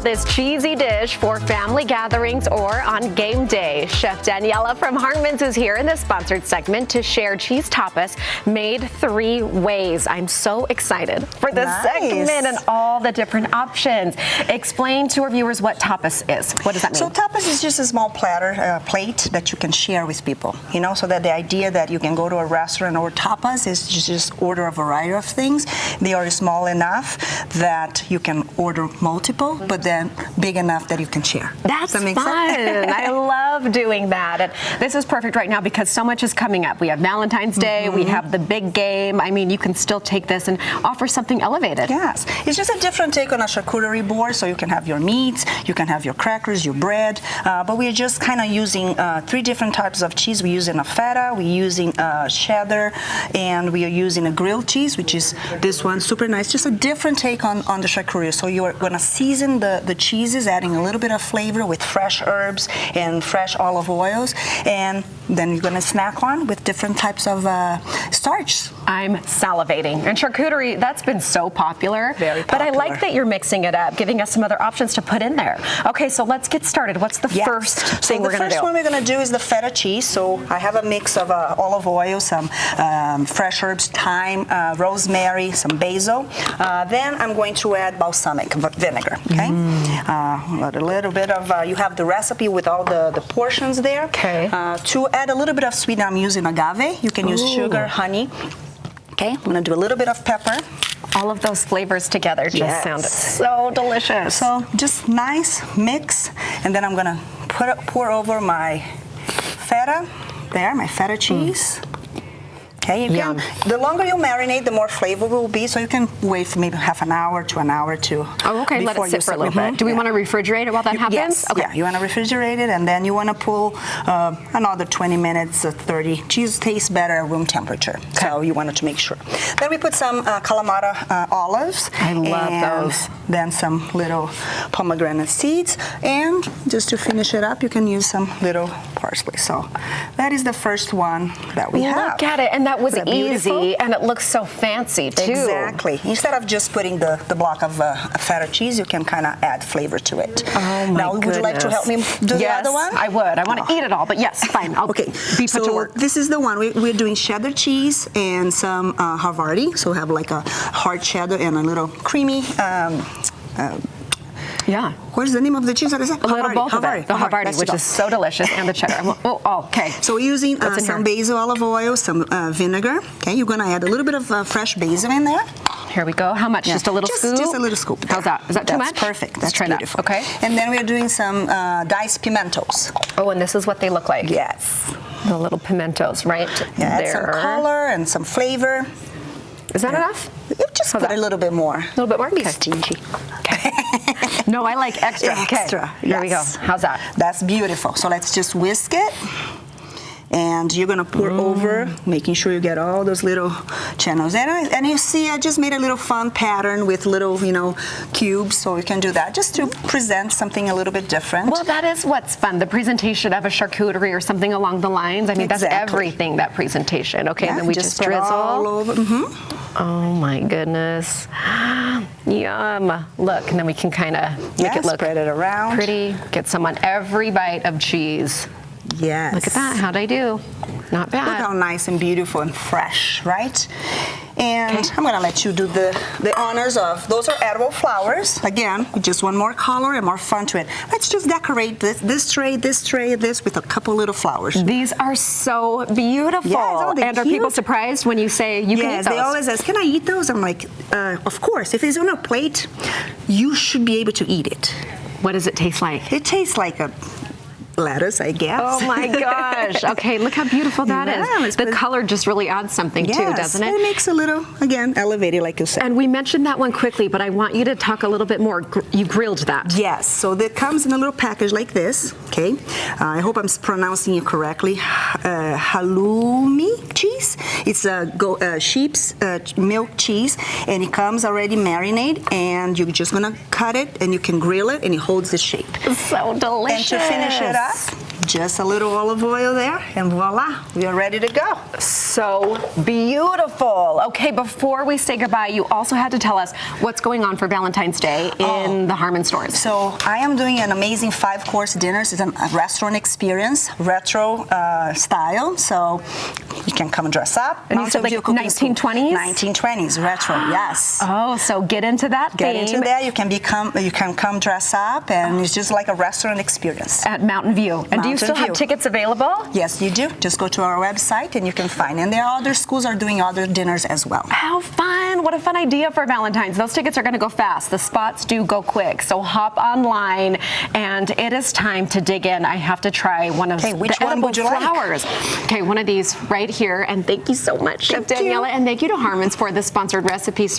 this cheesy dish for family gatherings or on game day. Chef Daniela from Harmons is here in this sponsored segment to share cheese tapas made 3 ways. I'm so excited for this segment and all the different options. Explain to our viewers what tapas is. What does that mean? So tapas is just a small platter, plate that you can share with people, you know, so that the idea that you can go to a restaurant or tapas is just order a variety of things. They are small enough that you can order multiple, but then big enough that you can share. That's fun. I love doing that. And this is perfect right now because so much is coming up. We have Valentine's Day, we have the big game. I mean, you can still take this and offer something elevated. Yes. It's just a different take on a charcuterie board, so you can have your meats, you can have your crackers, your bread, but we're just kind of using 3 different types of cheese. We're using a feta, we're using cheddar, and we are using a grilled cheese, which is this one, super nice. Just a different take on the charcuterie. So you're going to season the cheeses, adding a little bit of flavor with fresh herbs and fresh olive oils, and then you're going to snack on with different types of starch. I'm salivating. And charcuterie, that's been so popular. Very popular. But I like that you're mixing it up, giving us some other options to put in there. Okay, so let's get started. What's the first thing we're going to do? The first one we're going to do is the feta cheese. So I have a mix of olive oil, some fresh herbs, thyme, rosemary, some basil. Then I'm going to add balsamic vinegar, okay? A little bit of, you have the recipe with all the portions there. Okay. To add a little bit of sweetener, I'm using agave. You can use sugar, honey. Okay, I'm going to do a little bit of pepper. All of those flavors together just sound so delicious. So just nice mix, and then I'm going to pour over my feta, my feta cheese. Okay, the longer you marinate, the more flavor will be, so you can wait for maybe half an hour to an hour or 2. Oh, okay, let it sit for a little bit. Do we want to refrigerate it while that happens? Yes, okay. Yeah, you want to refrigerate it, and then you want to pull another 20 minutes, 30. Cheese tastes better at room temperature, so you wanted to make sure. Then we put some Kalamata olives. I love those. Then some little pomegranate seeds, and just to finish it up, you can use some little parsley. So that is the first one that we have. Look at it, and that was easy, and it looks so fancy too. Exactly. Instead of just putting the block of feta cheese, you can kind of add flavor to it. Oh my Now, would you like to help me do the other one? Yes, I would. I want to eat it all, but yes, fine. I'll be put to work. This is the one. We're doing cheddar cheese and some Havarti. So we have like a hard cheddar and a little creamy. What's the name of the cheese that is it? A little both of it. The Havarti, which is so delicious, and the cheddar. Okay. So we're using some basil olive oil, some vinegar. Okay, you're going to add a little bit of fresh basil in there. Here we go. How much? Just a little scoop? Just a little scoop. How's that? Is that too much? That's perfect. Let's try beautiful. That. Okay. And then we're doing some diced pimentos. Oh, and this is what they look like. Yes. The little pimentos, right add some color and some flavor. Is that enough? Just put a little bit more. A little bit more? Be stingy. Okay. No, I like extra. Extra. Here we go. How's that? That's beautiful. So let's just whisk it. And you're going to pour over, making sure you get all those little channels. And you see, I just made a little fun pattern with little, cubes, so you can do that just to present something a little bit different. Well, that is what's fun, the presentation of a charcuterie or something along the lines. I mean, that's everything, that presentation. Okay, and then we just drizzle. All over. Oh, my goodness. Yum. Look, and then we can kind of make it look spread it around. Pretty. Get some on every bite of cheese. Yes. Look at that. How'd I do? Not bad. Look how nice and beautiful and fresh, right? And I'm going to let you do the honors of, those are edible flowers. Again, just one more color and more fun to it. Let's just decorate this tray, with a couple little flowers. These are so beautiful. Yes, and are people surprised when you say you can eat those? Yes, they always ask, can I eat those? I'm like, of course. If it's on a plate, you should be able to eat it. What does it taste like? It tastes like a lettuce, I guess. Oh my gosh. Okay, look how beautiful that is. The color just really adds something too, doesn't it? It makes a little, again, elevated, like you said. And we mentioned that one quickly, but I want you to talk a little bit more. You grilled that. Yes, so that comes in a little package like this, okay? I hope I'm pronouncing it correctly. Halloumi cheese. It's a sheep's milk cheese, and it comes already marinated, and you're just gonna cut it, and you can grill it, and it holds the shape. It's so delicious. And to finish it up, Just a little olive oil there, and voila, we are ready to go. So beautiful. Okay, before we say goodbye, you also had to tell us what's going on for Valentine's Day in the Harmon stores. So I am doing an amazing 5-course dinner. It's a restaurant experience, retro style. So you can come dress up. And you said like 1920s? 1920s, retro, yes. Oh, so get into that Get theme. into that. You can come dress up, and it's just like a restaurant experience. At Mountain View. And do you still have tickets available? Yes, you do. Just go to our website and you can find. And there are other schools are doing other dinners as well. How fun. What a fun idea for Valentine's. Those tickets are going to go fast. The spots do go quick. So hop online, and it is time to dig in. I have to try one of the edible flowers. Okay, one of these right here. And thank you so much, Chef Daniela. And thank you to Harmons for the sponsored recipes.